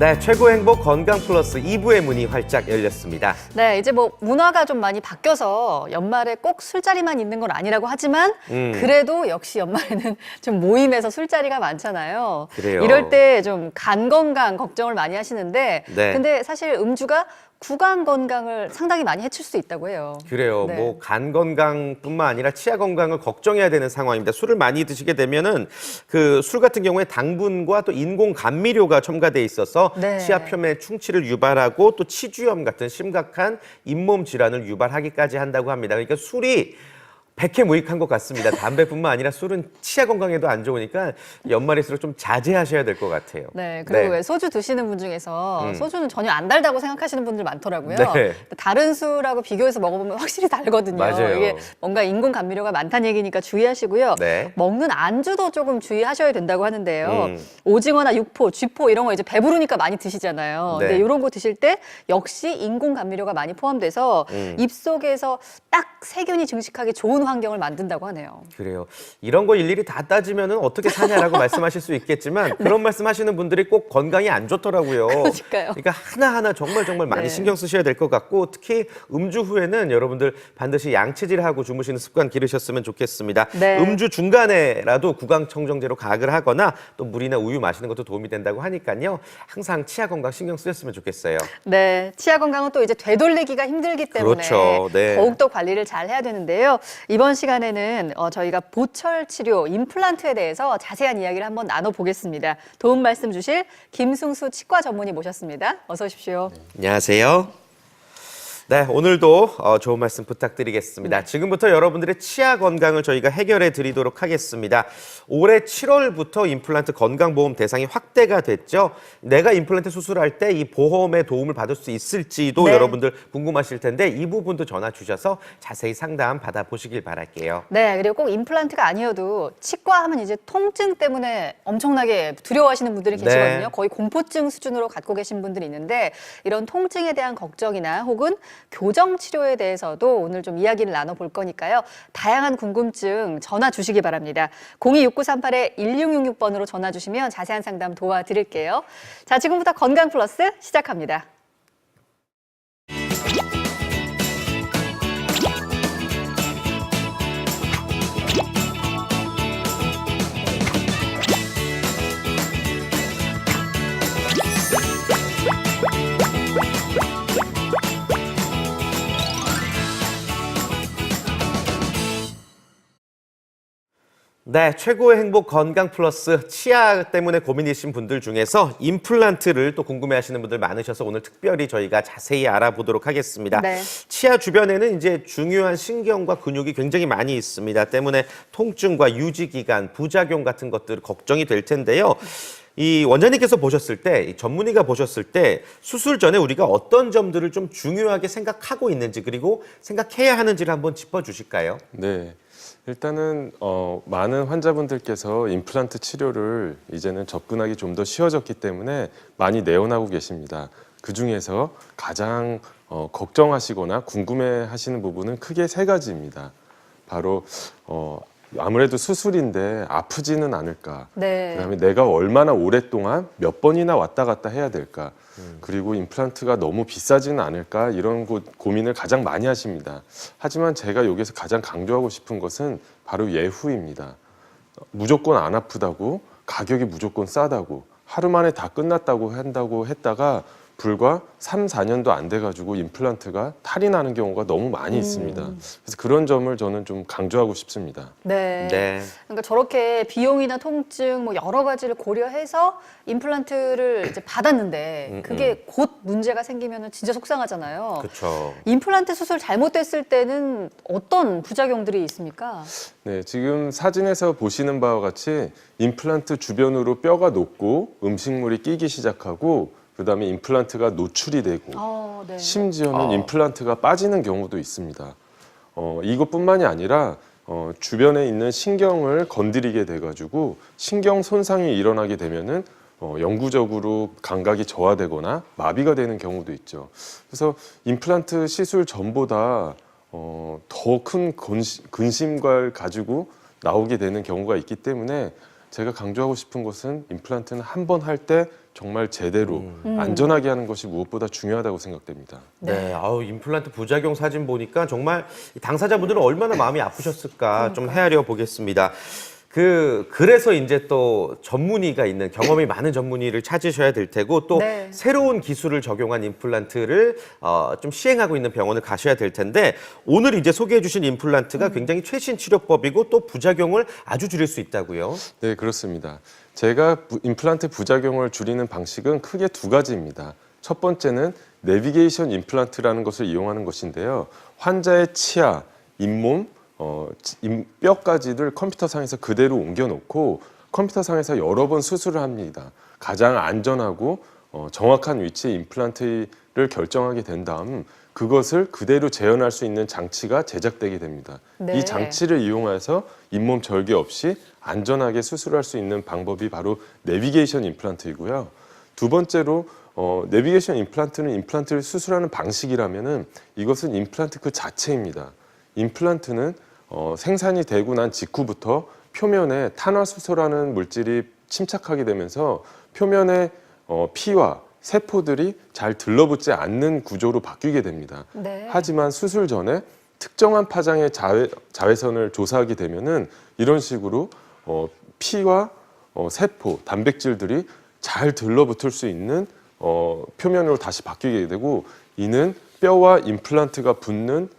네, 최고 행복 건강 플러스 2부의 문이 활짝 열렸습니다. 네, 이제 뭐 문화가 좀 많이 바뀌어서 연말에 꼭 술자리만 있는 건 아니라고 하지만 그래도 역시 연말에는 좀 모임에서 술자리가 많잖아요. 그래요. 이럴 때 좀 간 건강 걱정을 많이 하시는데 네. 근데 사실 음주가 구강 건강을 상당히 많이 해칠 수 있다고 해요. 그래요. 네. 뭐 간 건강뿐만 아니라 치아 건강을 걱정해야 되는 상황입니다. 술을 많이 드시게 되면은 그 술 같은 경우에 당분과 또 인공 감미료가 첨가돼 있어서 네. 치아 표면에 충치를 유발하고 또 치주염 같은 심각한 잇몸 질환을 유발하기까지 한다고 합니다. 그러니까 술이 백해무익한 것 같습니다. 담배뿐만 아니라 술은 치아 건강에도 안 좋으니까 연말일수록 좀 자제하셔야 될 것 같아요. 네, 그리고 왜 소주 드시는 분 중에서 소주는 전혀 안 달다고 생각하시는 분들 많더라고요. 네. 다른 술하고 비교해서 먹어보면 확실히 달거든요. 맞아요. 이게 뭔가 인공 감미료가 많다는 얘기니까 주의하시고요. 네. 먹는 안주도 조금 주의하셔야 된다고 하는데요. 오징어나 육포, 쥐포 이런 거 이제 배부르니까 많이 드시잖아요. 네. 근데 이런 거 드실 때 역시 인공 감미료가 많이 포함돼서 입속에서 딱 세균이 증식하기 좋은 환경을 만든다고 하네요. 그래요. 이런 거 일일이 다 따지면은 어떻게 사냐라고 말씀하실 수 있겠지만 그런 말씀하시는 분들이 꼭 건강이 안 좋더라고요. 그러니까요. 그러니까 하나하나 정말 많이 네. 신경 쓰셔야 될 것 같고 특히 음주 후에는 여러분들 반드시 양치질하고 주무시는 습관 기르셨으면 좋겠습니다. 네. 음주 중간에라도 구강청정제로 가글 하거나 또 물이나 우유 마시는 것도 도움이 된다고 하니까요. 항상 치아 건강 신경 쓰셨으면 좋겠어요. 네, 치아 건강은 또 이제 되돌리기가 힘들기 때문에 그렇죠. 네. 더욱더 관리를 잘 해야 되는데요. 이번 시간에는 저희가 보철 치료, 임플란트에 대해서 자세한 이야기를 한번 나눠보겠습니다. 도움 말씀 주실 김승수 치과 전문의 모셨습니다. 어서 오십시오. 안녕하세요. 네, 오늘도 좋은 말씀 부탁드리겠습니다. 지금부터 여러분들의 치아 건강을 저희가 해결해 드리도록 하겠습니다. 올해 7월부터 임플란트 건강보험 대상이 확대가 됐죠. 내가 임플란트 수술할 때 이 보험의 도움을 받을 수 있을지도 네. 여러분들 궁금하실 텐데 이 부분도 전화 주셔서 자세히 상담 받아보시길 바랄게요. 네, 그리고 꼭 임플란트가 아니어도 치과 하면 이제 통증 때문에 엄청나게 두려워하시는 분들이 네. 계시거든요. 거의 공포증 수준으로 갖고 계신 분들이 있는데 이런 통증에 대한 걱정이나 혹은 교정 치료에 대해서도 오늘 좀 이야기를 나눠볼 거니까요. 다양한 궁금증 전화 주시기 바랍니다. 026938-1666번으로 전화 주시면 자세한 상담 도와드릴게요. 자, 지금부터 건강 플러스 시작합니다. 네, 최고의 행복 건강 플러스 치아 때문에 고민이신 분들 중에서 임플란트를 또 궁금해하시는 분들 많으셔서 오늘 특별히 저희가 자세히 알아보도록 하겠습니다. 네. 치아 주변에는 이제 중요한 신경과 근육이 굉장히 많이 있습니다. 때문에 통증과 유지 기간, 부작용 같은 것들 걱정이 될 텐데요. 이 원장님께서 보셨을 때, 이 전문의가 보셨을 때 수술 전에 우리가 어떤 점들을 좀 중요하게 생각하고 있는지 그리고 생각해야 하는지를 한번 짚어주실까요? 네. 일단은 많은 환자분들께서 임플란트 치료를 이제는 접근하기 좀 더 쉬워졌기 때문에 많이 내원하고 계십니다. 그중에서 가장 걱정하시거나 궁금해하시는 부분은 크게 세 가지입니다. 바로 아무래도 수술인데 아프지는 않을까? 네. 그다음에 내가 얼마나 오랫동안 몇 번이나 왔다 갔다 해야 될까? 그리고 임플란트가 너무 비싸지는 않을까? 이런 고민을 가장 많이 하십니다. 하지만 제가 여기서 가장 강조하고 싶은 것은 바로 예후입니다. 무조건 안 아프다고, 가격이 무조건 싸다고, 하루 만에 다 끝났다고 한다고 했다가 불과 3, 4년도 안 돼가지고 임플란트가 탈이 나는 경우가 너무 많이 있습니다. 그래서 그런 점을 저는 좀 강조하고 싶습니다. 네. 네. 그러니까 저렇게 비용이나 통증 뭐 여러 가지를 고려해서 임플란트를 이제 받았는데 그게 곧 문제가 생기면 진짜 속상하잖아요. 그렇죠. 임플란트 수술 잘못됐을 때는 어떤 부작용들이 있습니까? 네, 지금 사진에서 보시는 바와 같이 임플란트 주변으로 뼈가 녹고 음식물이 끼기 시작하고 그다음에 임플란트가 노출이 되고 네. 심지어는 임플란트가 빠지는 경우도 있습니다. 이것뿐만이 아니라 주변에 있는 신경을 건드리게 돼가지고 신경 손상이 일어나게 되면은 영구적으로 감각이 저하되거나 마비가 되는 경우도 있죠. 그래서 임플란트 시술 전보다 더 큰 근심을 가지고 나오게 되는 경우가 있기 때문에 제가 강조하고 싶은 것은 임플란트는 한 번 할 때 정말 제대로 안전하게 하는 것이 무엇보다 중요하다고 생각됩니다. 네, 아우 임플란트 부작용 사진 보니까 정말 이 당사자분들은 얼마나 마음이 아프셨을까 좀 헤아려 보겠습니다. 그래서 이제 또 전문의가 있는 경험이 많은 전문의를 찾으셔야 될 테고 또 네. 새로운 기술을 적용한 임플란트를 좀 시행하고 있는 병원을 가셔야 될 텐데 오늘 이제 소개해 주신 임플란트가 굉장히 최신 치료법이고 또 부작용을 아주 줄일 수 있다고요. 네, 그렇습니다. 제가 임플란트 부작용을 줄이는 방식은 크게 두 가지입니다. 첫 번째는 내비게이션 임플란트라는 것을 이용하는 것인데요. 환자의 치아, 잇몸, 뼈까지를 컴퓨터상에서 그대로 옮겨놓고 컴퓨터상에서 여러 번 수술을 합니다. 가장 안전하고 정확한 위치에 임플란트를 결정하게 된 다음 그것을 그대로 재현할 수 있는 장치가 제작되게 됩니다. 네. 이 장치를 이용해서 잇몸 절개 없이 안전하게 수술할 수 있는 방법이 바로 내비게이션 임플란트이고요. 두 번째로 내비게이션 임플란트는 임플란트를 수술하는 방식이라면은 이것은 임플란트 그 자체입니다. 임플란트는 생산이 되고 난 직후부터 표면에 탄화수소라는 물질이 침착하게 되면서 표면에 피와 세포들이 잘 들러붙지 않는 구조로 바뀌게 됩니다. 네. 하지만 수술 전에 특정한 파장의 자외선을 조사하게 되면은 이런 식으로 피와 세포, 단백질들이 잘 들러붙을 수 있는 표면으로 다시 바뀌게 되고 이는 뼈와 임플란트가 붙는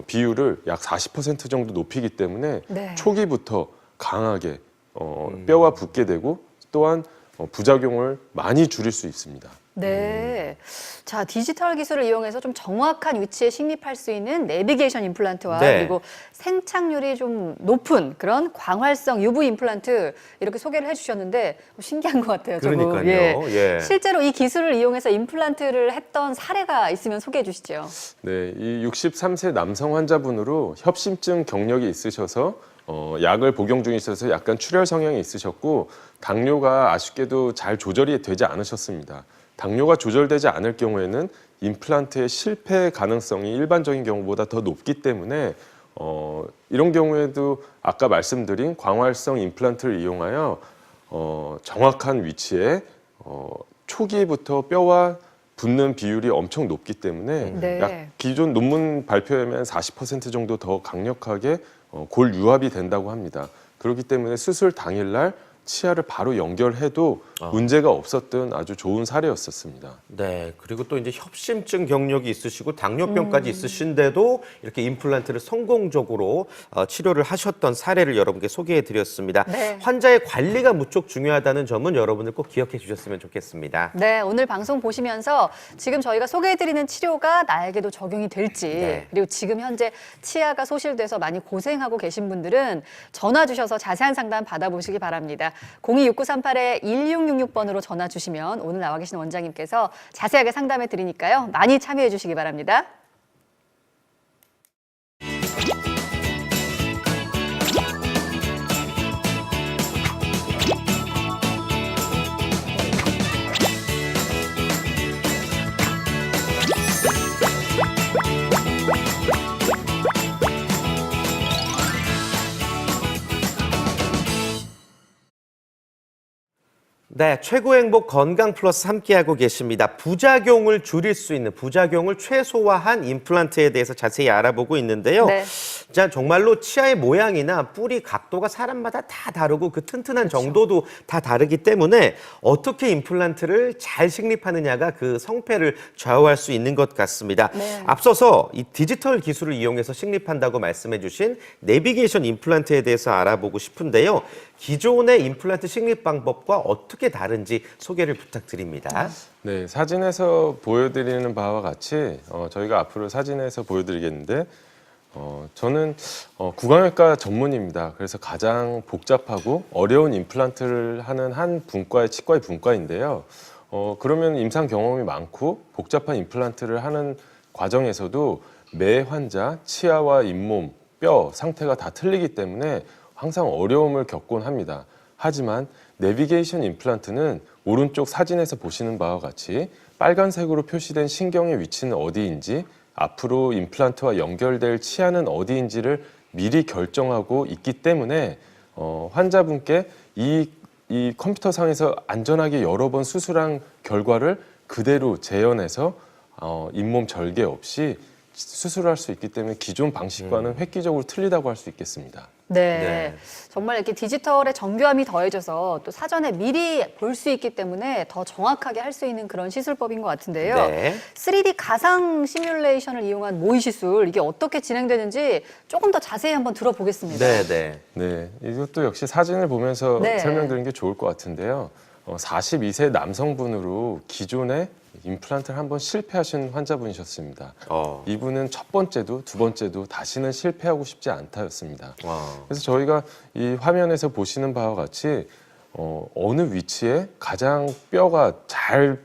비율을 약 40% 정도 높이기 때문에 네. 초기부터 강하게 뼈와 붙게 되고 또한 부작용을 많이 줄일 수 있습니다. 네. 자, 디지털 기술을 이용해서 좀 정확한 위치에 식립할 수 있는 내비게이션 임플란트와 네. 그리고 생착률이 좀 높은 그런 광활성 UV 임플란트 이렇게 소개를 해주셨는데 신기한 것 같아요. 조금. 그러니까요. 예. 실제로 이 기술을 이용해서 임플란트를 했던 사례가 있으면 소개해 주시죠. 네, 이 63세 남성 환자분으로 협심증 경력이 있으셔서 약을 복용 중이셔서 약간 출혈 성향이 있으셨고 당뇨가 아쉽게도 잘 조절이 되지 않으셨습니다. 당뇨가 조절되지 않을 경우에는 임플란트의 실패 가능성이 일반적인 경우보다 더 높기 때문에 이런 경우에도 아까 말씀드린 광활성 임플란트를 이용하여 정확한 위치에 초기부터 뼈와 붙는 비율이 엄청 높기 때문에 네. 약 기존 논문 발표에 의하면 40% 정도 더 강력하게 골 유합이 된다고 합니다. 그렇기 때문에 수술 당일날 치아를 바로 연결해도 문제가 없었던 아주 좋은 사례였었습니다. 네, 그리고 또 이제 협심증 경력이 있으시고 당뇨병까지 있으신데도 이렇게 임플란트를 성공적으로 치료를 하셨던 사례를 여러분께 소개해드렸습니다. 네. 환자의 관리가 무척 중요하다는 점은 여러분들 꼭 기억해 주셨으면 좋겠습니다. 네, 오늘 방송 보시면서 지금 저희가 소개해드리는 치료가 나에게도 적용이 될지 네. 그리고 지금 현재 치아가 소실돼서 많이 고생하고 계신 분들은 전화 주셔서 자세한 상담 받아보시기 바랍니다. 026938-1666번으로 전화 주시면 오늘 나와 계신 원장님께서 자세하게 상담해 드리니까요. 많이 참여해 주시기 바랍니다. 네, 최고의 행복 건강 플러스 함께하고 계십니다. 부작용을 줄일 수 있는, 부작용을 최소화한 임플란트에 대해서 자세히 알아보고 있는데요. 네. 자, 정말로 치아의 모양이나 뿌리 각도가 사람마다 다 다르고 그 튼튼한 정도도 다 다르기 때문에 어떻게 임플란트를 잘 식립하느냐가 그 성패를 좌우할 수 있는 것 같습니다. 네. 앞서서 이 디지털 기술을 이용해서 식립한다고 말씀해 주신 내비게이션 임플란트에 대해서 알아보고 싶은데요. 기존의 임플란트 식립 방법과 어떻게 다른지 소개를 부탁드립니다. 네, 사진에서 보여드리는 바와 같이 저희가 앞으로 사진에서 보여드리겠는데 저는 구강외과 전문의입니다. 그래서 가장 복잡하고 어려운 임플란트를 하는 한 분과의 치과의 분과인데요. 그러면 임상 경험이 많고 복잡한 임플란트를 하는 과정에서도 매 환자 치아와 잇몸, 뼈 상태가 다 틀리기 때문에 항상 어려움을 겪곤 합니다. 하지만 내비게이션 임플란트는 오른쪽 사진에서 보시는 바와 같이 빨간색으로 표시된 신경의 위치는 어디인지 앞으로 임플란트와 연결될 치아는 어디인지를 미리 결정하고 있기 때문에 환자분께 이 이 컴퓨터상에서 안전하게 여러 번 수술한 결과를 그대로 재현해서 잇몸 절개 없이 수술을 할 수 있기 때문에 기존 방식과는 획기적으로 틀리다고 할 수 있겠습니다. 네. 네. 정말 이렇게 디지털의 정교함이 더해져서 또 사전에 미리 볼 수 있기 때문에 더 정확하게 할 수 있는 그런 시술법인 것 같은데요. 네. 3D 가상 시뮬레이션을 이용한 모의 시술, 이게 어떻게 진행되는지 조금 더 자세히 한번 들어보겠습니다. 네. 네, 이것도 역시 사진을 보면서 네. 설명드리는 게 좋을 것 같은데요. 42세 남성분으로 기존에 임플란트를 한번 실패하신 환자분이셨습니다. 이분은 첫 번째도 두 번째도 다시는 실패하고 싶지 않다였습니다. 그래서 저희가 이 화면에서 보시는 바와 같이 어느 위치에 가장 뼈가 잘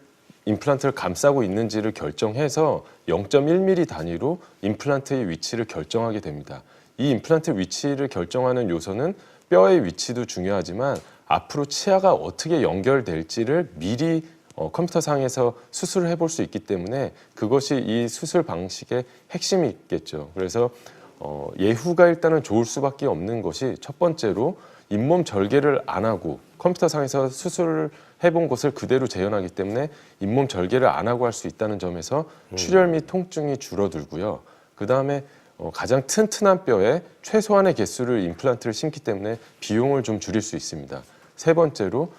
임플란트를 감싸고 있는지를 결정해서 0.1mm 단위로 임플란트의 위치를 결정하게 됩니다. 이 임플란트 위치를 결정하는 요소는 뼈의 위치도 중요하지만 앞으로 치아가 어떻게 연결될지를 미리 컴퓨터상에서 수술을 해볼 수 있기 때문에 그것이 이 수술 방식의 핵심이 있겠죠. 그래서 예후가 일단은 좋을 수밖에 없는 것이 첫 번째로 잇몸 절개를 안 하고 컴퓨터상에서 수술을 해본 것을 그대로 재현하기 때문에 잇몸 절개를 안 하고 할 수 있다는 점에서 출혈 및 통증이 줄어들고요. 그 다음에 가장 튼튼한 뼈에 최소한의 개수를 임플란트를 심기 때문에 비용을 좀 줄일 수 있습니다. 세 번째로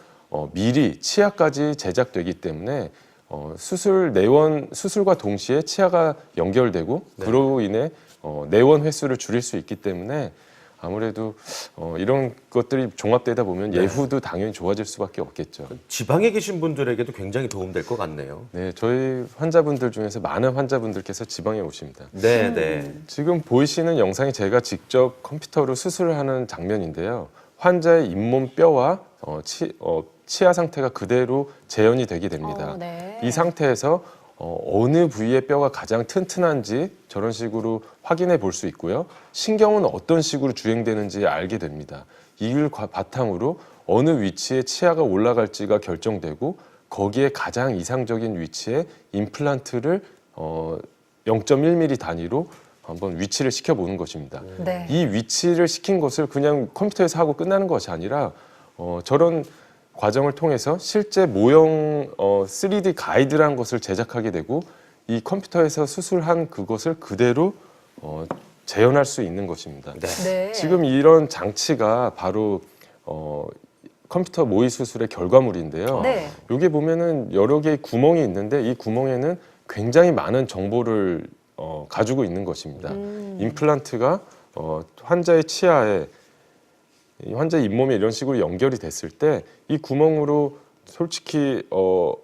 미리 치아까지 제작되기 때문에 수술과 동시에 치아가 연결되고 그로 인해 내원 횟수를 줄일 수 있기 때문에 아무래도 이런 것들이 종합되다 보면 예후도 당연히 좋아질 수밖에 없겠죠. 지방에 계신 분들에게도 굉장히 도움될 것 같네요. 네, 저희 환자분들 중에서 많은 환자분들께서 지방에 오십니다. 네. 지금 보이시는 영상이 제가 직접 컴퓨터로 수술을 하는 장면인데요. 환자의 잇몸 뼈와 치아 상태가 그대로 재현이 되게 됩니다. 네. 이 상태에서 어느 부위의 뼈가 가장 튼튼한지 저런 식으로 확인해 볼 수 있고요. 신경은 어떤 식으로 주행되는지 알게 됩니다. 이를 바탕으로 어느 위치에 치아가 올라갈지가 결정되고 거기에 가장 이상적인 위치에 임플란트를 0.1mm 단위로 한번 위치를 시켜보는 것입니다. 네. 이 위치를 시킨 것을 그냥 컴퓨터에서 하고 끝나는 것이 아니라 저런 과정을 통해서 실제 모형 3D 가이드라는 것을 제작하게 되고 이 컴퓨터에서 수술한 그것을 그대로 재현할 수 있는 것입니다. 네. 지금 이런 장치가 바로 컴퓨터 모의 수술의 결과물인데요. 네. 여기 보면은 여러 개의 구멍이 있는데 이 구멍에는 굉장히 많은 정보를 가지고 있는 것입니다. 임플란트가 환자의 치아에 환자의 잇몸에 이런 식으로 연결이 됐을 때 이 구멍으로 솔직히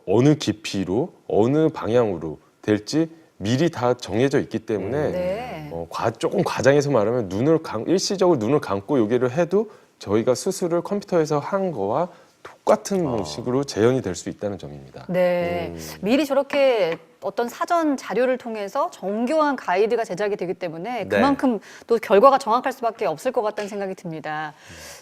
어느 깊이로 어느 방향으로 될지 미리 다 정해져 있기 때문에 네. 조금 과장해서 말하면 일시적으로 눈을 감고 여기를 해도 저희가 수술을 컴퓨터에서 한 거와 똑같은 방식으로 재현이 될 수 있다는 점입니다. 네. 미리 저렇게 어떤 사전 자료를 통해서 정교한 가이드가 제작이 되기 때문에 그만큼 또 결과가 정확할 수밖에 없을 것 같다는 생각이 듭니다.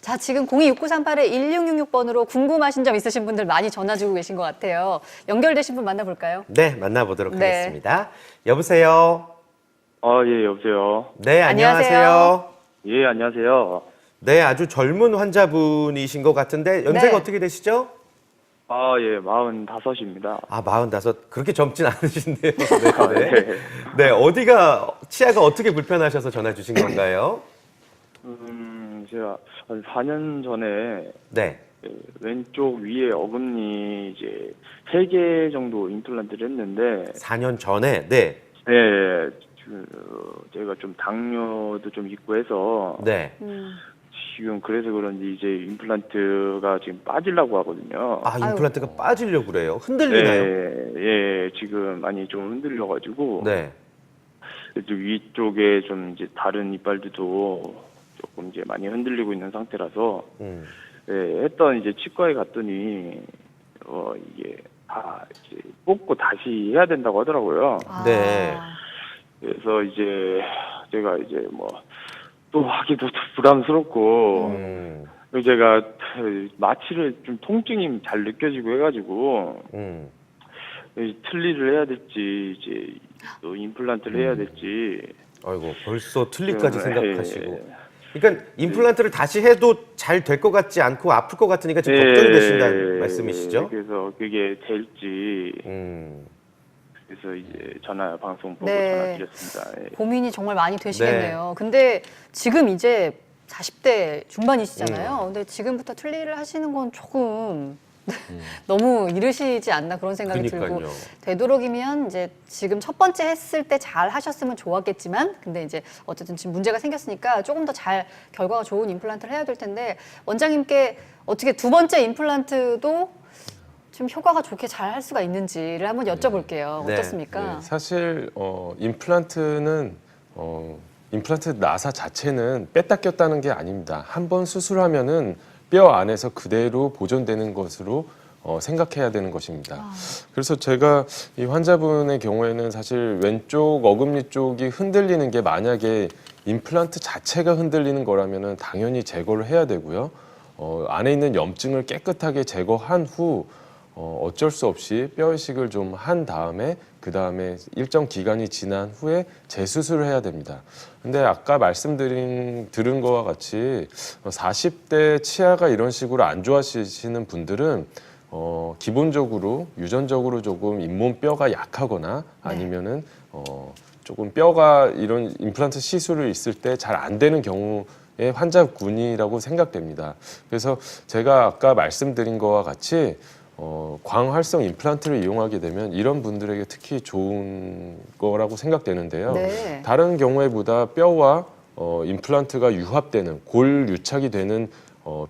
자, 지금 026938-1666번으로 궁금하신 점 있으신 분들 많이 전화 주고 계신 것 같아요. 연결되신 분 만나볼까요? 네, 만나보도록 네. 하겠습니다. 여보세요? 예, 여보세요. 네, 안녕하세요. 안녕하세요. 예, 안녕하세요. 네, 아주 젊은 환자분이신 것 같은데 연세가 네. 어떻게 되시죠? 예, 45입니다. 45. 그렇게 젊진 않으신데요. 아, 네. 네. 네, 치아가 어떻게 불편하셔서 전화 주신 건가요? 제가 한 4년 전에 네. 왼쪽 위에 어금니 이제 3개 정도 임플란트를 했는데, 4년 전에. 네. 네, 제가 좀 당뇨도 좀 있고 해서, 네. 지금 그래서 그런지 이제 임플란트가 지금 빠지려고 하거든요. 임플란트가 빠지려고 그래요. 흔들리나요? 예, 지금 많이 좀 흔들려가지고, 네. 위쪽에 좀 이제 다른 이빨들도 조금 이제 많이 흔들리고 있는 상태라서, 했던 이제 치과에 갔더니, 이게 다 이제 뽑고 다시 해야 된다고 하더라고요. 네. 그래서 이제 제가 이제 또 하기도 부담스럽고, 제가 마취를 좀 통증이 잘 느껴지고 해가지고, 틀니를 해야 될지, 이제 또 임플란트를 해야 될지. 아이고, 벌써 틀니까지 생각하시고. 그러니까 임플란트를 다시 해도 잘 될 것 같지 않고 아플 것 같으니까 지금 걱정이 되신다는 말씀이시죠? 그래서 그게 될지 그래서 이제 전화 방송 보고 전화 드렸습니다. 예. 고민이 정말 많이 되시겠네요. 근데 지금 이제 40대 중반이시잖아요. 근데 지금부터 틀니를 하시는 건 조금 너무 이르시지 않나 그런 생각이 그러니까요. 들고 되도록이면 이제 지금 첫 번째 했을 때 잘 하셨으면 좋았겠지만 근데 이제 어쨌든 지금 문제가 생겼으니까 조금 더 잘 결과가 좋은 임플란트를 해야 될 텐데 원장님께 어떻게 두 번째 임플란트도 좀 효과가 좋게 잘 할 수가 있는지를 한번 여쭤볼게요. 네. 어떻습니까? 네, 사실 임플란트 나사 자체는 뺐다 꼈다는 게 아닙니다. 한 번 수술하면은 뼈 안에서 그대로 보존되는 것으로 생각해야 되는 것입니다. 그래서 제가 이 환자분의 경우에는 사실 왼쪽 어금니 쪽이 흔들리는 게 만약에 임플란트 자체가 흔들리는 거라면은 당연히 제거를 해야 되고요. 안에 있는 염증을 깨끗하게 제거한 후 어쩔 수 없이 뼈 이식을 좀 한 다음에 그 다음에 일정 기간이 지난 후에 재수술을 해야 됩니다. 근데 아까 들은 거와 같이 40대 치아가 이런 식으로 안 좋아지시는 분들은 기본적으로 유전적으로 조금 잇몸 뼈가 약하거나 아니면은 조금 뼈가 이런 임플란트 시술을 있을 때 잘 안 되는 경우의 환자군이라고 생각됩니다. 그래서 제가 아까 말씀드린 거와 같이 광활성 임플란트를 이용하게 되면 이런 분들에게 특히 좋은 거라고 생각되는데요. 네. 다른 경우에보다 뼈와 임플란트가 유합되는 골 유착이 되는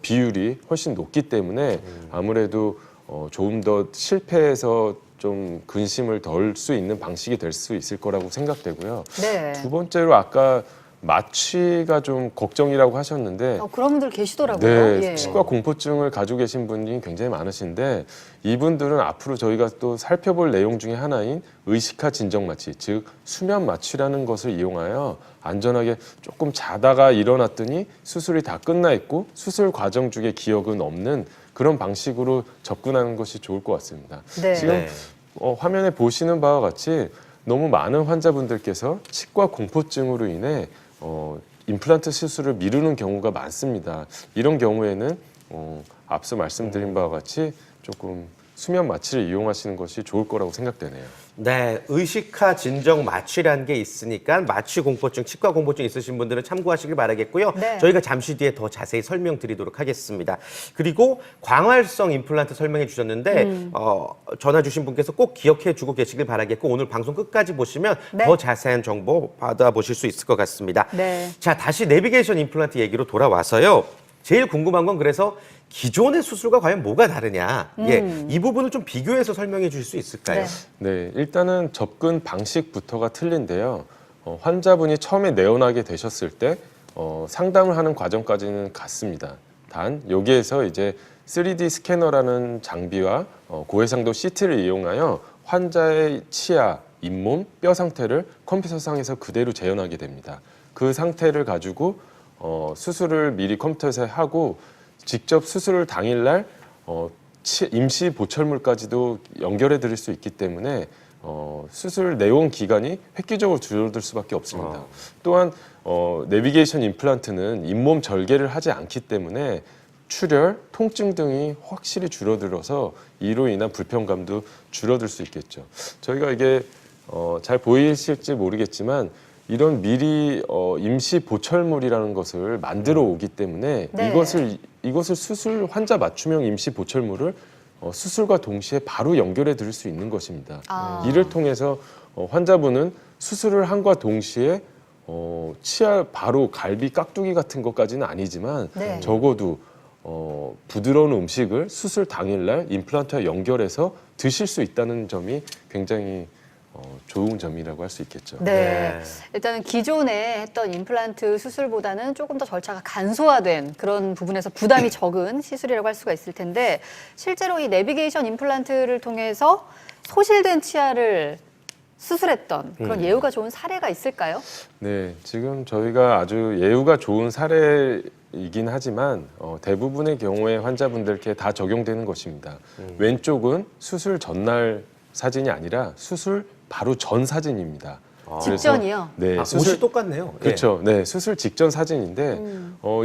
비율이 훨씬 높기 때문에 아무래도 조금 더 실패해서 좀 근심을 덜 수 있는 방식이 될 수 있을 거라고 생각되고요. 네. 두 번째로 아까 마취가 좀 걱정이라고 하셨는데 그런 분들 계시더라고요. 네, 예. 치과 공포증을 가지고 계신 분이 굉장히 많으신데 이분들은 앞으로 저희가 또 살펴볼 내용 중에 하나인 의식화 진정 마취, 즉 수면 마취라는 것을 이용하여 안전하게 조금 자다가 일어났더니 수술이 다 끝나 있고 수술 과정 중에 기억은 없는 그런 방식으로 접근하는 것이 좋을 것 같습니다. 네. 지금 네. 화면에 보시는 바와 같이 너무 많은 환자분들께서 치과 공포증으로 인해 임플란트 수술을 미루는 경우가 많습니다. 이런 경우에는 앞서 말씀드린 바와 같이 조금 수면 마취를 이용하시는 것이 좋을 거라고 생각되네요. 네, 의식화 진정 마취라는 게 있으니까 마취 공포증, 치과 공포증 있으신 분들은 참고하시길 바라겠고요. 네. 저희가 잠시 뒤에 더 자세히 설명드리도록 하겠습니다. 그리고 광활성 임플란트 설명해 주셨는데 전화 주신 분께서 꼭 기억해 주고 계시길 바라겠고 오늘 방송 끝까지 보시면 네. 더 자세한 정보 받아보실 수 있을 것 같습니다. 네. 자, 다시 내비게이션 임플란트 얘기로 돌아와서요. 제일 궁금한 건 그래서 기존의 수술과 과연 뭐가 다르냐. 예, 이 부분을 좀 비교해서 설명해 주실 수 있을까요? 네. 네, 일단은 접근 방식부터가 틀린데요. 환자분이 처음에 내원하게 되셨을 때 상담을 하는 과정까지는 같습니다. 단 여기에서 이제 3D 스캐너라는 장비와 고해상도 CT를 이용하여 환자의 치아, 잇몸, 뼈 상태를 컴퓨터상에서 그대로 재현하게 됩니다. 그 상태를 가지고 수술을 미리 컴퓨터에서 하고 직접 수술 당일날 임시 보철물까지도 연결해 드릴 수 있기 때문에 수술 내원 기간이 획기적으로 줄어들 수밖에 없습니다. 또한 내비게이션 임플란트는 잇몸 절개를 하지 않기 때문에 출혈, 통증 등이 확실히 줄어들어서 이로 인한 불편감도 줄어들 수 있겠죠. 저희가 이게 잘 보이실지 모르겠지만 이런 미리 임시 보철물이라는 것을 만들어 오기 때문에 네. 이것을 수술 환자 맞춤형 임시 보철물을 수술과 동시에 바로 연결해 드릴 수 있는 것입니다. 이를 통해서 환자분은 수술을 함과 동시에 치아 바로 갈비 깍두기 같은 것까지는 아니지만 네. 적어도 부드러운 음식을 수술 당일날 임플란트와 연결해서 드실 수 있다는 점이 굉장히 좋은 점이라고 할 수 있겠죠. 네. 일단은 기존에 했던 임플란트 수술보다는 조금 더 절차가 간소화된 그런 부분에서 부담이 적은 시술이라고 할 수가 있을 텐데 실제로 이 내비게이션 임플란트를 통해서 소실된 치아를 수술했던 그런 예후가 좋은 사례가 있을까요? 네, 지금 저희가 아주 예후가 좋은 사례이긴 하지만 대부분의 경우에 환자분들께 다 적용되는 것입니다. 왼쪽은 수술 전날 사진이 아니라 수술 바로 전 사진입니다. 직전이요? 네, 옷이 똑같네요. 예. 그렇죠. 네, 수술 직전 사진인데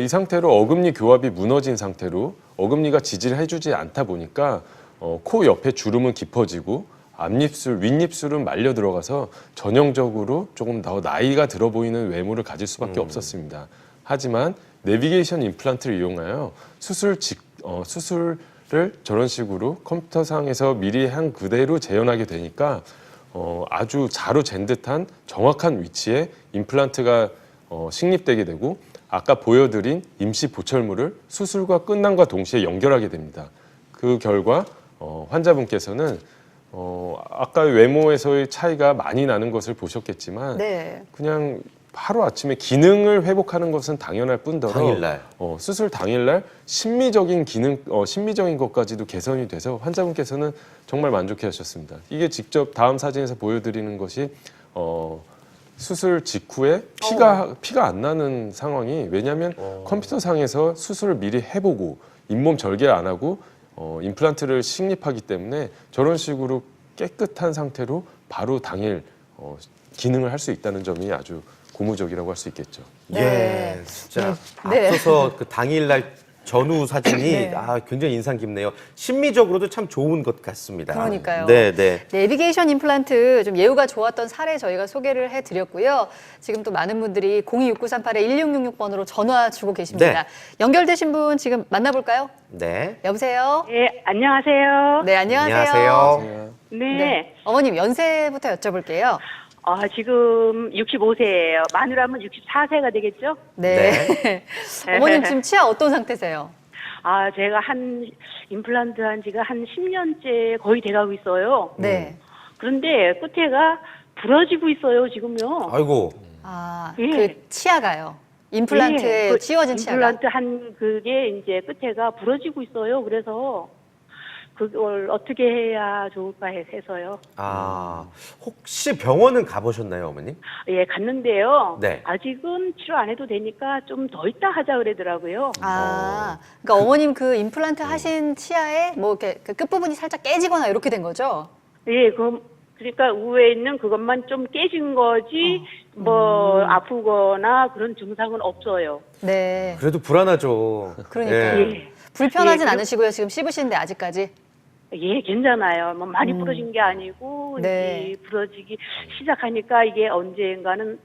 이 상태로 어금니 교합이 무너진 상태로 어금니가 지지를 해주지 않다 보니까 코 옆에 주름은 깊어지고 앞입술, 윗입술은 말려 들어가서 전형적으로 조금 더 나이가 들어 보이는 외모를 가질 수밖에 없었습니다. 하지만 내비게이션 임플란트를 이용하여 수술을 저런 식으로 컴퓨터상에서 미리 한 그대로 재현하게 되니까 아주 자로 잰 듯한 정확한 위치에 임플란트가 식립되게 되고 아까 보여드린 임시 보철물을 수술과 끝남과 동시에 연결하게 됩니다. 그 결과 환자분께서는 아까 외모에서의 차이가 많이 나는 것을 보셨겠지만 네. 그냥 하루 아침에 기능을 회복하는 것은 당연할 뿐더러 당일날. 수술 당일날 심미적인 심미적인 것까지도 개선이 돼서 환자분께서는 정말 만족해하셨습니다. 이게 직접 다음 사진에서 보여드리는 것이 수술 직후에 피가 안 나는 상황이 왜냐하면 컴퓨터상에서 수술을 미리 해보고 잇몸 절개 안 하고 임플란트를 식립하기 때문에 저런 식으로 깨끗한 상태로 바로 당일 기능을 할 수 있다는 점이 아주 고무적이라고 할 수 있겠죠. 네. 예, 진짜 네. 앞서서 그 당일날 전후 사진이 네. 굉장히 인상 깊네요. 심미적으로도 참 좋은 것 같습니다. 그러니까요. 네, 네. 내비게이션 임플란트 좀 예후가 좋았던 사례 저희가 소개를 해드렸고요. 지금 또 많은 분들이 026938-1666번으로 전화 주고 계십니다. 네. 연결되신 분 지금 만나볼까요? 네. 여보세요? 네, 안녕하세요. 네, 안녕하세요. 안녕하세요. 네. 어머님 연세부터 여쭤볼게요. 지금 65세예요. 만으로하면 64세가 되겠죠? 네. 어머님 지금 치아 어떤 상태세요? 제가 임플란트 한 지가 한 10년째 거의 돼가고 있어요. 네. 그런데 끝에가 부러지고 있어요, 지금요. 아이고. 예. 그 치아가요. 임플란트에 예, 씌워진 치아가. 임플란트 한 그게 이제 끝에가 부러지고 있어요. 그래서 그걸 어떻게 해야 좋을까 해서요. 혹시 병원은 가보셨나요, 어머님? 예, 갔는데요. 네. 아직은 치료 안 해도 되니까 좀 더 있다 하자 그러더라고요. 그러니까 어머님 그 임플란트 하신 치아에 뭐 이렇게 그 끝부분이 살짝 깨지거나 이렇게 된 거죠? 예, 그러니까 위에 있는 그것만 좀 깨진 거지, 아프거나 그런 증상은 없어요. 네. 그래도 불안하죠. 그러니까요. 예. 불편하진 예, 않으시고요. 지금 씹으시는데 아직까지. 예, 괜찮아요. 뭐 많이 부러진 게 아니고, 네. 이제 부러지기 시작하니까 이게 언젠가는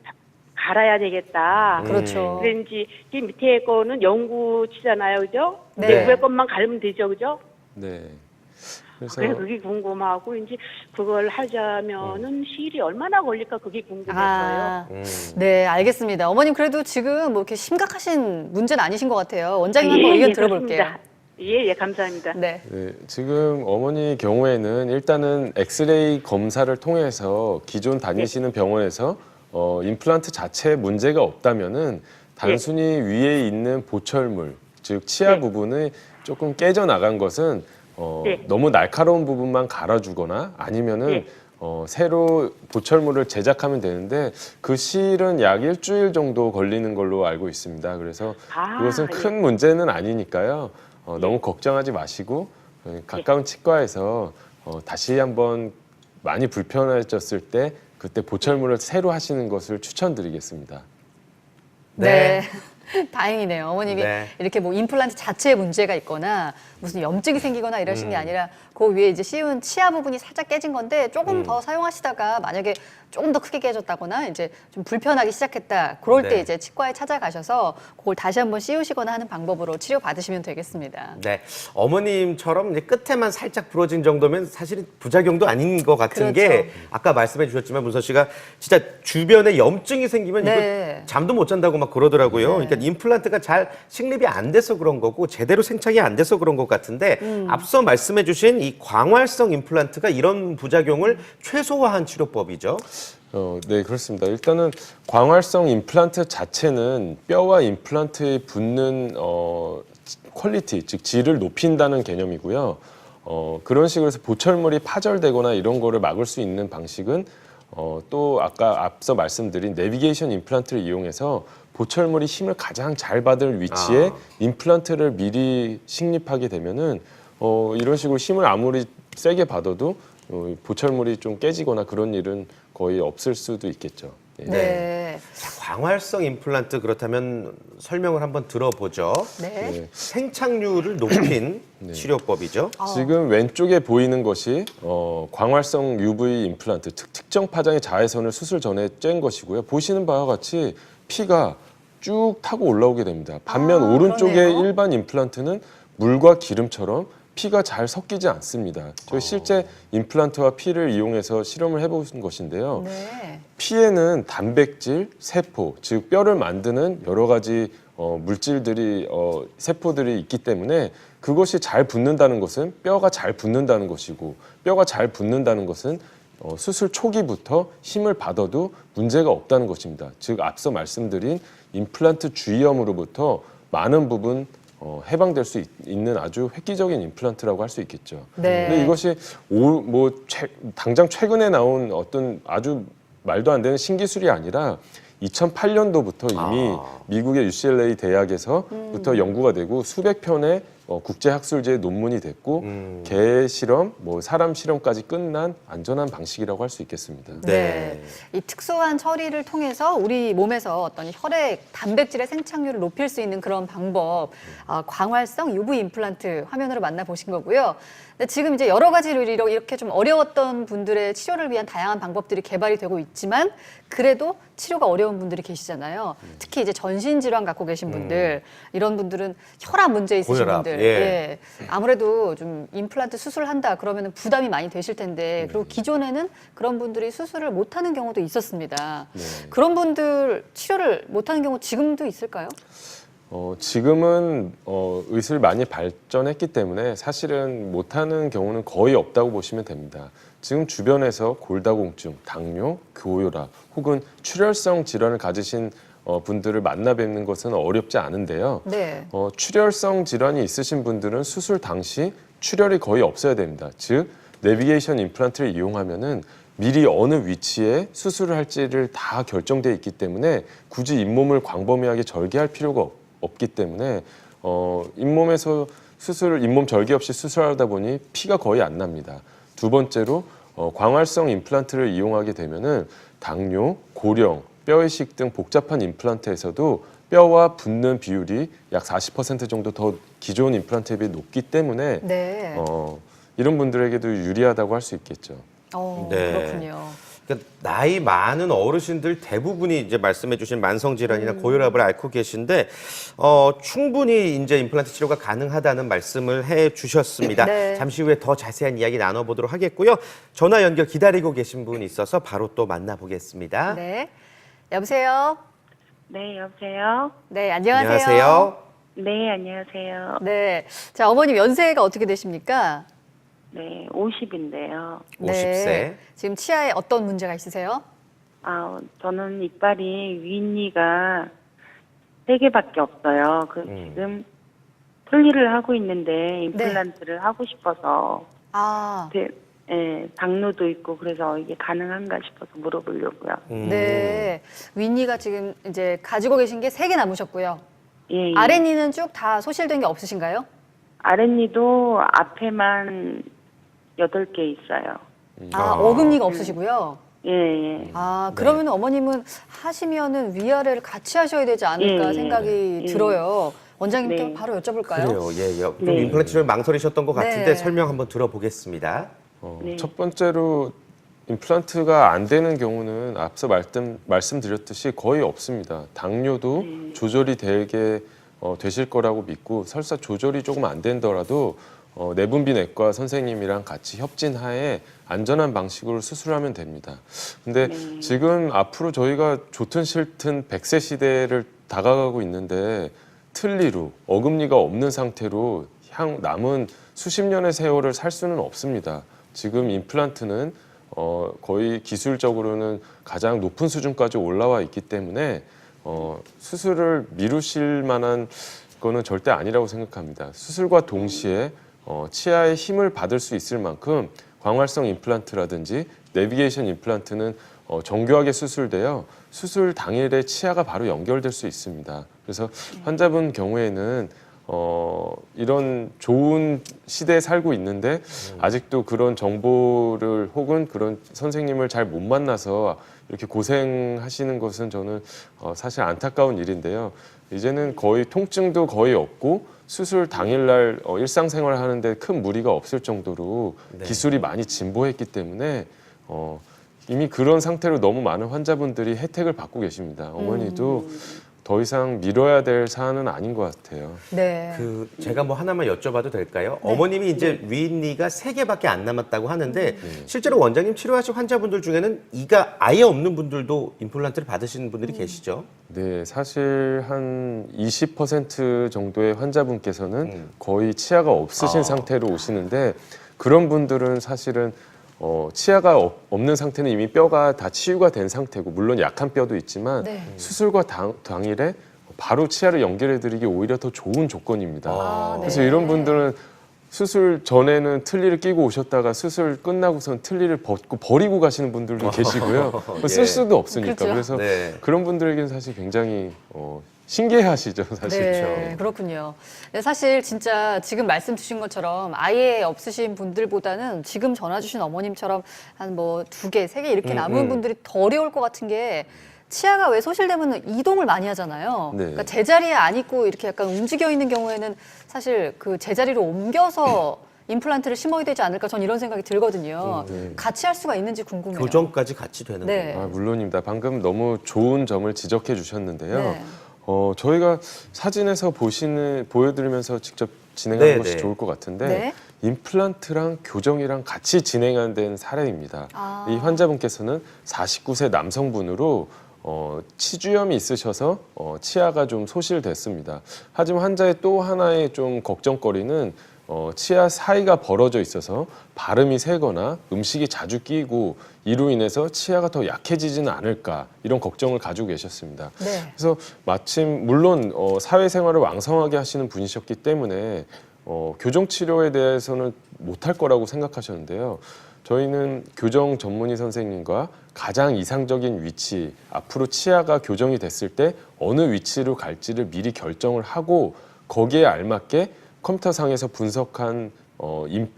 갈아야 되겠다. 그렇죠. 그런지 이 밑에 거는 영구치잖아요, 그죠? 네. 네. 위에 것만 갈면 되죠, 그죠? 네. 그래서 그래 그게 궁금하고 이제 그걸 하자면은 시일이 얼마나 걸릴까 그게 궁금했어요. 네, 알겠습니다. 어머님 그래도 지금 뭐 이렇게 심각하신 문제는 아니신 것 같아요. 원장님 한번 의견 들어볼게요. 그렇습니다. 예, 감사합니다. 네. 네, 지금 어머니 경우에는 일단은 엑스레이 검사를 통해서 기존 다니시는 병원에서 임플란트 자체에 문제가 없다면은 단순히 위에 있는 보철물, 즉 치아 네. 부분이 조금 깨져 나간 것은 네. 너무 날카로운 부분만 갈아주거나 아니면은 네. 새로 보철물을 제작하면 되는데 그 실은 약 일주일 정도 걸리는 걸로 알고 있습니다. 그래서 그것은 큰 문제는 아니니까요. 너무 걱정하지 마시고 가까운 치과에서 다시 한번 많이 불편해졌을 때 그때 보철물을 새로 하시는 것을 추천드리겠습니다. 네. 다행이네요. 어머님이 네. 이렇게 뭐 임플란트 자체에 문제가 있거나 무슨 염증이 생기거나 이러신 게 아니라 그 위에 이제 씌운 치아 부분이 살짝 깨진 건데 조금 더 사용하시다가 만약에 조금 더 크게 깨졌다거나 이제 좀 불편하기 시작했다. 그럴 때 네. 이제 치과에 찾아가셔서 그걸 다시 한번 씌우시거나 하는 방법으로 치료 받으시면 되겠습니다. 네. 어머님처럼 이제 끝에만 살짝 부러진 정도면 사실은 부작용도 아닌 것 같은 그렇죠. 게 아까 말씀해 주셨지만 문서 씨가 진짜 주변에 염증이 생기면 네. 이거 잠도 못 잔다고 막 그러더라고요. 그러니까 임플란트가 잘 식립이 안 돼서 그런 거고 제대로 생착이 안 돼서 그런 것 같은데 앞서 말씀해 주신 이 광활성 임플란트가 이런 부작용을 최소화한 치료법이죠. 네, 그렇습니다. 일단은 광활성 임플란트 자체는 뼈와 임플란트에 붙는 퀄리티, 즉 질을 높인다는 개념이고요. 그런 식으로 해서 보철물이 파절되거나 이런 거를 막을 수 있는 방식은 또 아까 앞서 말씀드린 내비게이션 임플란트를 이용해서 보철물이 힘을 가장 잘 받을 위치에 임플란트를 미리 식립하게 되면은 이런 식으로 힘을 아무리 세게 받아도 보철물이 좀 깨지거나 그런 일은 거의 없을 수도 있겠죠. 예. 네. 자, 광활성 임플란트 그렇다면 설명을 한번 들어보죠. 네. 네. 생착률을 높인 치료법이죠. 지금 왼쪽에 보이는 것이 광활성 UV 임플란트 특정 파장의 자외선을 수술 전에 쬐은 것이고요. 보시는 바와 같이 피가 쭉 타고 올라오게 됩니다. 반면 오른쪽의 그러네요. 일반 임플란트는 물과 기름처럼 피가 잘 섞이지 않습니다. 저희 실제 임플란트와 피를 이용해서 실험을 해본 것인데요. 네. 피에는 단백질, 세포, 즉 뼈를 만드는 여러 가지 물질들이 세포들이 있기 때문에 그것이 잘 붙는다는 것은 뼈가 잘 붙는다는 것이고 뼈가 잘 붙는다는 것은 수술 초기부터 힘을 받아도 문제가 없다는 것입니다. 즉 앞서 말씀드린 임플란트 주위염으로부터 많은 부분 해방될 수 있는 아주 획기적인 임플란트라고 할 수 있겠죠. 네. 근데 이것이 당장 최근에 나온 어떤 아주 말도 안 되는 신기술이 아니라 2008년도부터 이미 미국의 UCLA 대학에서부터 연구가 되고 수백 편의 국제학술지에 논문이 됐고 개 실험, 사람 실험까지 끝난 안전한 방식이라고 할 수 있겠습니다. 네. 이 특수한 처리를 통해서 우리 몸에서 어떤 혈액 단백질의 생착률을 높일 수 있는 그런 방법, 광활성 UV 임플란트 화면으로 만나보신 거고요. 근데 지금 이제 여러 가지로 이렇게 좀 어려웠던 분들의 치료를 위한 다양한 방법들이 개발이 되고 있지만 그래도 치료가 어려운 분들이 계시잖아요. 특히 이제 전신 질환 갖고 계신 분들, 이런 분들은 혈압 문제 있으신 고혈압, 분들, 예. 아무래도 좀 임플란트 수술한다 그러면 부담이 많이 되실 텐데 그리고 기존에는 그런 분들이 수술을 못하는 경우도 있었습니다. 그런 분들 치료를 못하는 경우 지금도 있을까요? 지금은 의술 많이 발전했기 때문에 사실은 못하는 경우는 거의 없다고 보시면 됩니다. 지금 주변에서 골다공증, 당뇨, 고혈압 혹은 출혈성 질환을 가지신 분들을 만나 뵙는 것은 어렵지 않은데요. 네. 출혈성 질환이 있으신 분들은 수술 당시 출혈이 거의 없어야 됩니다. 즉 내비게이션 임플란트를 이용하면은 미리 어느 위치에 수술을 할지를 다 결정돼 있기 때문에 굳이 잇몸을 광범위하게 절개할 필요가 없기 때문에 잇몸에서 잇몸 절개 없이 수술하다 보니 피가 거의 안 납니다. 두 번째로 광활성 임플란트를 이용하게 되면은 당뇨, 고령, 뼈이식 등 복잡한 임플란트에서도 뼈와 붙는 비율이 약 40% 정도 더 기존 임플란트에 비해 높기 때문에 네. 이런 분들에게도 유리하다고 할 수 있겠죠. 네. 그렇군요. 그러니까 나이 많은 어르신들 대부분이 이제 말씀해주신 만성 질환이나 고혈압을 앓고 계신데 충분히 이제 임플란트 치료가 가능하다는 말씀을 해주셨습니다. 네. 잠시 후에 더 자세한 이야기 나눠보도록 하겠고요. 전화 연결 기다리고 계신 분이 있어서 바로 또 만나보겠습니다. 네. 여보세요? 네, 여보세요? 네, 안녕하세요. 안녕하세요. 네, 안녕하세요. 네. 자, 어머님 연세가 어떻게 되십니까? 네, 50인데요. 50세. 지금 치아에 어떤 문제가 있으세요? 저는 이빨이 윗니가 3개밖에 없어요. 지금 분리를 하고 있는데 임플란트를 하고 싶어서 당뇨도 있고 그래서 이게 가능한가 싶어서 물어보려고요. 네. 윗니가 지금 이제 가지고 계신 게 3개 남으셨고요. 예, 예. 아랫니는 쭉 다 소실된 게 없으신가요? 아랫니도 앞에만 8개 있어요. 어금니가 없으시고요. 예, 예. 그러면 어머님은 하시면은 위아래를 같이 하셔야 되지 않을까 예, 생각이 예. 들어요. 원장님께 네. 바로 여쭤볼까요? 그래요. 예, 좀 네. 임플란트 치료를 망설이셨던 것 같은데 네. 설명 한번 들어보겠습니다. 네. 첫 번째로 임플란트가 안 되는 경우는 앞서 말씀드렸듯이 거의 없습니다. 당뇨도 조절이 되게 되실 거라고 믿고 설사 조절이 조금 안 된더라도 내분비내과 선생님이랑 같이 협진하에 안전한 방식으로 수술하면 됩니다. 근데 지금 앞으로 저희가 좋든 싫든 100세 시대를 다가가고 있는데 틀니로 어금니가 없는 상태로 남은 수십 년의 세월을 살 수는 없습니다. 지금 임플란트는 거의 기술적으로는 가장 높은 수준까지 올라와 있기 때문에 수술을 미루실 만한 거는 절대 아니라고 생각합니다. 수술과 동시에 치아에 힘을 받을 수 있을 만큼 광활성 임플란트라든지 내비게이션 임플란트는 정교하게 수술되어 수술 당일에 치아가 바로 연결될 수 있습니다. 그래서 환자분 경우에는 이런 좋은 시대에 살고 있는데 아직도 그런 정보를 혹은 그런 선생님을 잘 못 만나서 이렇게 고생하시는 것은 저는 사실 안타까운 일인데요. 이제는 거의 통증도 거의 없고 수술 당일날 일상생활 하는데 큰 무리가 없을 정도로 네. 기술이 많이 진보했기 때문에 이미 그런 상태로 너무 많은 환자분들이 혜택을 받고 계십니다. 어머니도 더 이상 미뤄야 될 사안은 아닌 것 같아요. 네. 제가 뭐 하나만 여쭤봐도 될까요? 어머님이 이제 윗니가 3개밖에 안 남았다고 하는데 실제로 원장님 치료하신 환자분들 중에는 이가 아예 없는 분들도 임플란트를 받으시는 분들이 계시죠? 네, 사실 한 20% 정도의 환자분께서는 거의 치아가 없으신 상태로 오시는데 그런 분들은 사실은 치아가 없는 상태는 이미 뼈가 다 치유가 된 상태고 물론 약한 뼈도 있지만 네. 수술과 당일에 바로 치아를 연결해드리기 오히려 더 좋은 조건입니다. 그래서 네. 이런 분들은 수술 전에는 틀니를 끼고 오셨다가 수술 끝나고선 틀니를 벗고 버리고 가시는 분들도 계시고요. 예. 쓸 수도 없으니까. 그렇죠. 그래서 네. 그런 분들에게는 사실 굉장히 신기해하시죠, 사실. 네, 그렇군요. 네, 사실 진짜 지금 말씀 주신 것처럼 아예 없으신 분들보다는 지금 전화 주신 어머님처럼 한 뭐 2개, 3개 이렇게 남은 분들이 더 어려울 것 같은 게 치아가 왜 소실되면 이동을 많이 하잖아요. 네. 그러니까 제자리에 안 있고 이렇게 약간 움직여 있는 경우에는 사실 그 제자리로 옮겨서 임플란트를 심어야 되지 않을까 전 이런 생각이 들거든요. 네. 같이 할 수가 있는지 궁금해요. 교정까지 같이 되는 네. 거예요. 물론입니다. 방금 너무 좋은 점을 지적해 주셨는데요. 네. 저희가 사진에서 보여드리면서 직접 진행하는 네, 것이 네. 좋을 것 같은데 네. 임플란트랑 교정이랑 같이 진행된 사례입니다. 이 환자분께서는 49세 남성분으로 치주염이 있으셔서 치아가 좀 소실됐습니다. 하지만 환자의 또 하나의 좀 걱정거리는 치아 사이가 벌어져 있어서 발음이 세거나 음식이 자주 끼고 이로 인해서 치아가 더 약해지지는 않을까 이런 걱정을 가지고 계셨습니다. 네. 그래서 마침 물론 사회생활을 왕성하게 하시는 분이셨기 때문에 교정 치료에 대해서는 못할 거라고 생각하셨는데요. 저희는 교정 전문의 선생님과 가장 이상적인 위치, 앞으로 치아가 교정이 됐을 때 어느 위치로 갈지를 미리 결정을 하고 거기에 알맞게 컴퓨터상에서 분석한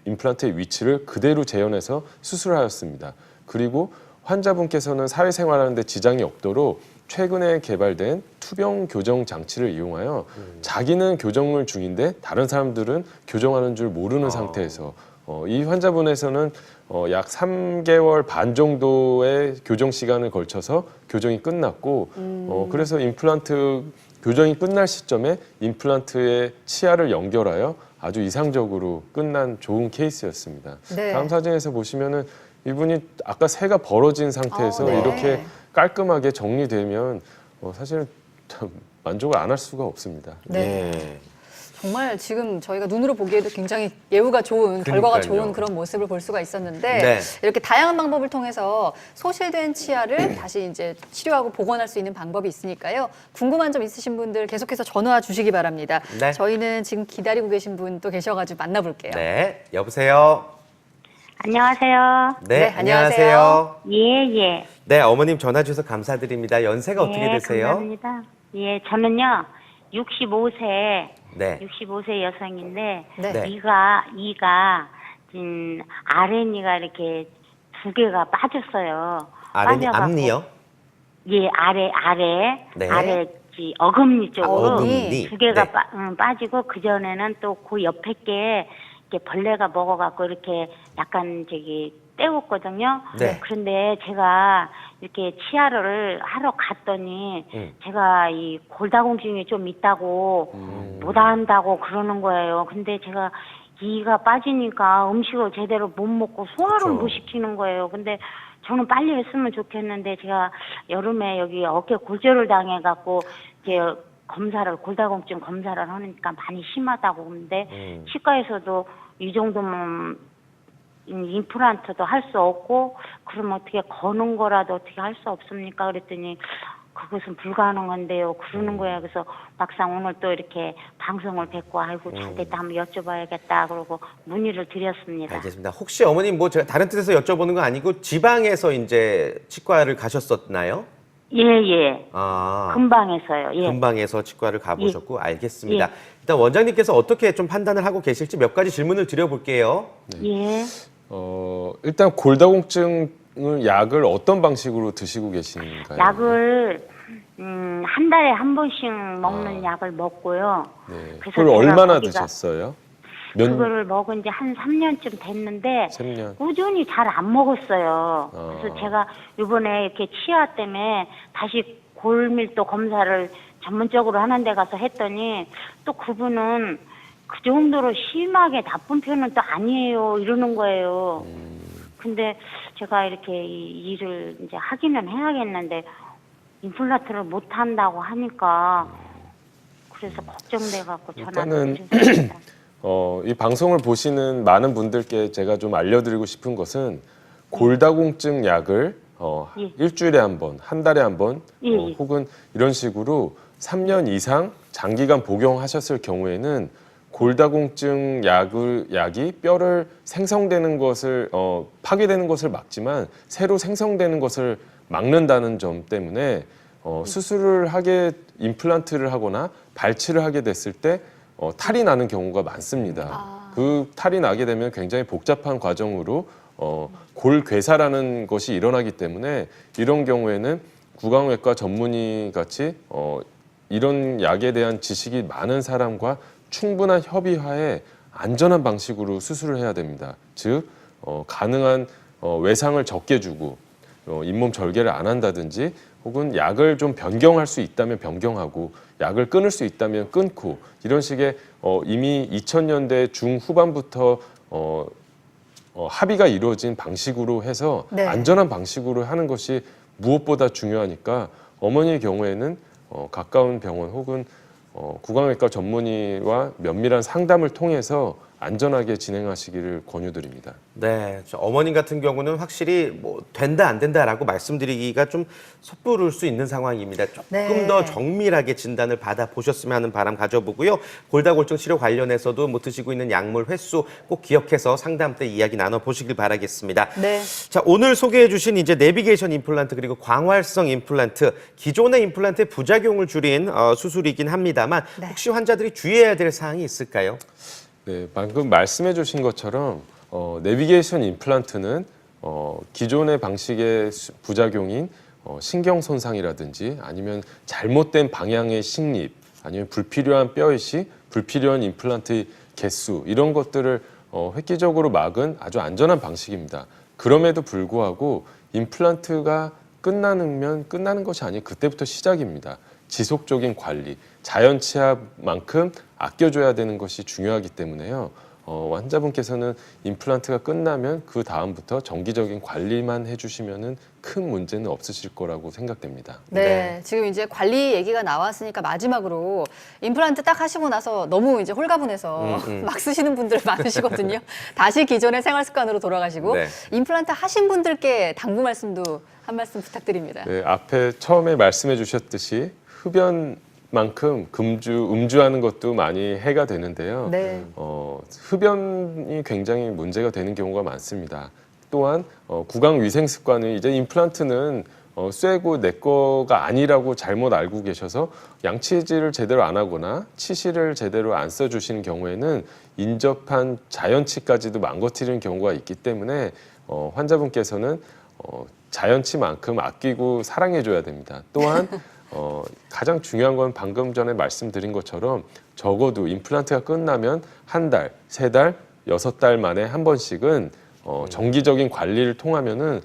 임플란트의 위치를 그대로 재현해서 수술하였습니다. 그리고 환자분께서는 사회생활하는데 지장이 없도록 최근에 개발된 투병 교정 장치를 이용하여 자기는 교정을 중인데 다른 사람들은 교정하는 줄 모르는 상태에서 이 환자분에서는 약 3개월 반 정도의 교정 시간을 걸쳐서 교정이 끝났고 그래서 임플란트 교정이 끝날 시점에 임플란트에 치아를 연결하여 아주 이상적으로 끝난 좋은 케이스였습니다. 네. 다음 사진에서 보시면은 이분이 아까 새가 벌어진 상태에서 네. 이렇게 깔끔하게 정리되면 사실은 참 만족을 안 할 수가 없습니다. 네. 정말 지금 저희가 눈으로 보기에도 굉장히 예후가 좋은, 결과가 그러니까요. 좋은 그런 모습을 볼 수가 있었는데 네. 이렇게 다양한 방법을 통해서 소실된 치아를 다시 이제 치료하고 복원할 수 있는 방법이 있으니까요. 궁금한 점 있으신 분들 계속해서 전화 주시기 바랍니다. 네. 저희는 지금 기다리고 계신 분 또 계셔가지고 만나볼게요. 네, 여보세요. 안녕하세요. 네, 네, 안녕하세요. 예. 네, 어머님 전화 주셔서 감사드립니다. 연세가 어떻게 되세요? 감사합니다. 예, 저는요, 65세, 네. 65세 여성인데, 네. 이가 아랫니가 이렇게 2개가 빠졌어요. 아랫니, 빠져갖고, 앞니요? 예, 아래, 네. 어금니 쪽으로 어금니. 2개가 네. 빠지고, 그전에는 또 그 옆에 게 이렇게 벌레가 먹어갖고 이렇게 약간 때웠거든요. 네. 그런데 제가 이렇게 치아를 하러 갔더니 제가 이 골다공증이 좀 있다고 못 한다고 그러는 거예요. 근데 제가 이가 빠지니까 음식을 제대로 못 먹고 소화를 그렇죠. 못 시키는 거예요. 근데 저는 빨리 했으면 좋겠는데 제가 여름에 여기 어깨 골절을 당해갖고 이제 골다공증 검사를 하니까 많이 심하다고 그러는데 치과에서도 이 정도면 임플란트도 할 수 없고 그럼 어떻게 거는 거라도 어떻게 할 수 없습니까? 그랬더니 그것은 불가능한데요. 그러는 거야. 그래서 막상 오늘 또 이렇게 방송을 뵙고 아이고 잘 됐다 한번 여쭤봐야겠다 그러고 문의를 드렸습니다. 알겠습니다. 혹시 어머님 뭐 제가 다른 뜻에서 여쭤보는 건 아니고 지방에서 이제 치과를 가셨었나요? 예, 예. 아, 금방에서요. 예. 금방에서 치과를 가보셨고 알겠습니다. 일단 원장님께서 어떻게 좀 판단을 하고 계실지 몇 가지 질문을 드려볼게요. 예. 일단 골다공증을 약을 어떤 방식으로 드시고 계신가요? 약을 한 달에 한 번씩 먹는 약을 먹고요. 네. 그래서 그걸 제가 얼마나 거기가 드셨어요? 그거를 먹은 지 한 3년쯤 됐는데 3년. 꾸준히 잘 안 먹었어요. 아. 그래서 제가 이번에 이렇게 치아 때문에 다시 골밀도 검사를 전문적으로 하는 데 가서 했더니 또 그분은 그 정도로 심하게 나쁜 편은 또 아니에요 이러는 거예요. 근데 제가 이렇게 이 일을 이제 하기는 해야겠는데 임플란트를 못 한다고 하니까 그래서 걱정돼 갖고 전화를 일단은 드렸습니다. 이 방송을 보시는 많은 분들께 제가 좀 알려드리고 싶은 것은 골다공증 약을 예. 일주일에 한 번, 한 달에 한 번, 예, 예. 혹은 이런 식으로 3년 이상 장기간 복용하셨을 경우에는 골다공증 약이 뼈를 생성되는 것을 파괴되는 것을 막지만 새로 생성되는 것을 막는다는 점 때문에 수술을 하게 임플란트를 하거나 발치를 하게 됐을 때 탈이 나는 경우가 많습니다. 그 탈이 나게 되면 굉장히 복잡한 과정으로 골괴사라는 것이 일어나기 때문에 이런 경우에는 구강외과 전문의 같이 이런 약에 대한 지식이 많은 사람과 충분한 협의하에 안전한 방식으로 수술을 해야 됩니다. 즉 가능한 외상을 적게 주고 잇몸 절개를 안 한다든지 혹은 약을 좀 변경할 수 있다면 변경하고 약을 끊을 수 있다면 끊고 이런 식의 이미 2000년대 중후반부터 합의가 이루어진 방식으로 해서 네. 안전한 방식으로 하는 것이 무엇보다 중요하니까 어머니의 경우에는 가까운 병원 혹은 구강외과 전문의와 면밀한 상담을 통해서 안전하게 진행하시기를 권유드립니다. 네, 저 어머님 같은 경우는 확실히 뭐 된다 안 된다라고 말씀드리기가 좀 섣부를 수 있는 상황입니다. 조금 네. 더 정밀하게 진단을 받아 보셨으면 하는 바람 가져보고요. 골다공증 치료 관련해서도 뭐 드시고 있는 약물 횟수 꼭 기억해서 상담 때 이야기 나눠 보시길 바라겠습니다. 네. 자, 오늘 소개해 주신 이제 내비게이션 임플란트 그리고 광활성 임플란트 기존의 임플란트의 부작용을 줄인 수술이긴 합니다만 네. 혹시 환자들이 주의해야 될 사항이 있을까요? 네, 방금 말씀해 주신 것처럼 내비게이션 임플란트는 기존의 방식의 부작용인 신경 손상이라든지 아니면 잘못된 방향의 식립 아니면 불필요한 뼈 이식, 불필요한 임플란트의 개수 이런 것들을 획기적으로 막은 아주 안전한 방식입니다. 그럼에도 불구하고 임플란트가 끝나는 것이 아니고 그때부터 시작입니다. 지속적인 관리, 자연 치아만큼 아껴줘야 되는 것이 중요하기 때문에요. 환자분께서는 임플란트가 끝나면 그 다음부터 정기적인 관리만 해주시면은 큰 문제는 없으실 거라고 생각됩니다. 네, 네. 지금 이제 관리 얘기가 나왔으니까 마지막으로 임플란트 딱 하시고 나서 너무 이제 홀가분해서 막 쓰시는 분들 많으시거든요. 다시 기존의 생활 습관으로 돌아가시고 네. 임플란트 하신 분들께 당부 말씀도 한 말씀 부탁드립니다. 네, 앞에 처음에 말씀해 주셨듯이 흡연만큼 음주하는 것도 많이 해가 되는데요. 네. 흡연이 굉장히 문제가 되는 경우가 많습니다. 또한 구강 위생 습관은 이제 임플란트는 쇠고 내 거가 아니라고 잘못 알고 계셔서 양치질을 제대로 안 하거나 치실을 제대로 안 써주시는 경우에는 인접한 자연치까지도 망가뜨리는 경우가 있기 때문에 환자분께서는 자연치만큼 아끼고 사랑해줘야 됩니다. 또한 가장 중요한 건 방금 전에 말씀드린 것처럼 적어도 임플란트가 끝나면 한 달, 세 달, 6달 만에 한 번씩은 정기적인 관리를 통하면은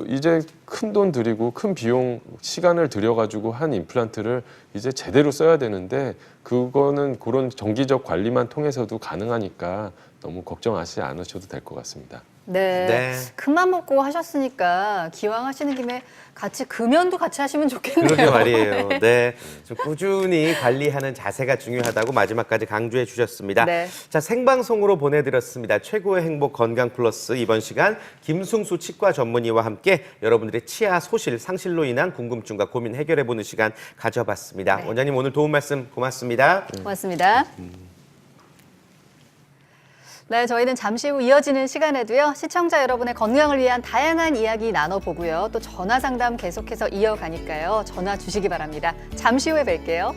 이제 큰 돈 들이고 큰 비용, 시간을 들여가지고 한 임플란트를 이제 제대로 써야 되는데 그거는 그런 정기적 관리만 통해서도 가능하니까 너무 걱정하지 않으셔도 될 것 같습니다. 네. 네. 큰맘 먹고 하셨으니까 기왕 하시는 김에 같이 금연도 같이 하시면 좋겠네요. 그러게 말이에요. 네. 좀 꾸준히 관리하는 자세가 중요하다고 마지막까지 강조해 주셨습니다. 네. 자, 생방송으로 보내드렸습니다. 최고의 행복 건강 플러스 이번 시간 김승수 치과 전문의와 함께 여러분들의 치아 소실, 상실로 인한 궁금증과 고민 해결해보는 시간 가져봤습니다. 네. 원장님 오늘 도움 말씀 고맙습니다. 고맙습니다. 네, 저희는 잠시 후 이어지는 시간에도요, 시청자 여러분의 건강을 위한 다양한 이야기 나눠보고요. 또 전화 상담 계속해서 이어가니까요. 전화 주시기 바랍니다. 잠시 후에 뵐게요.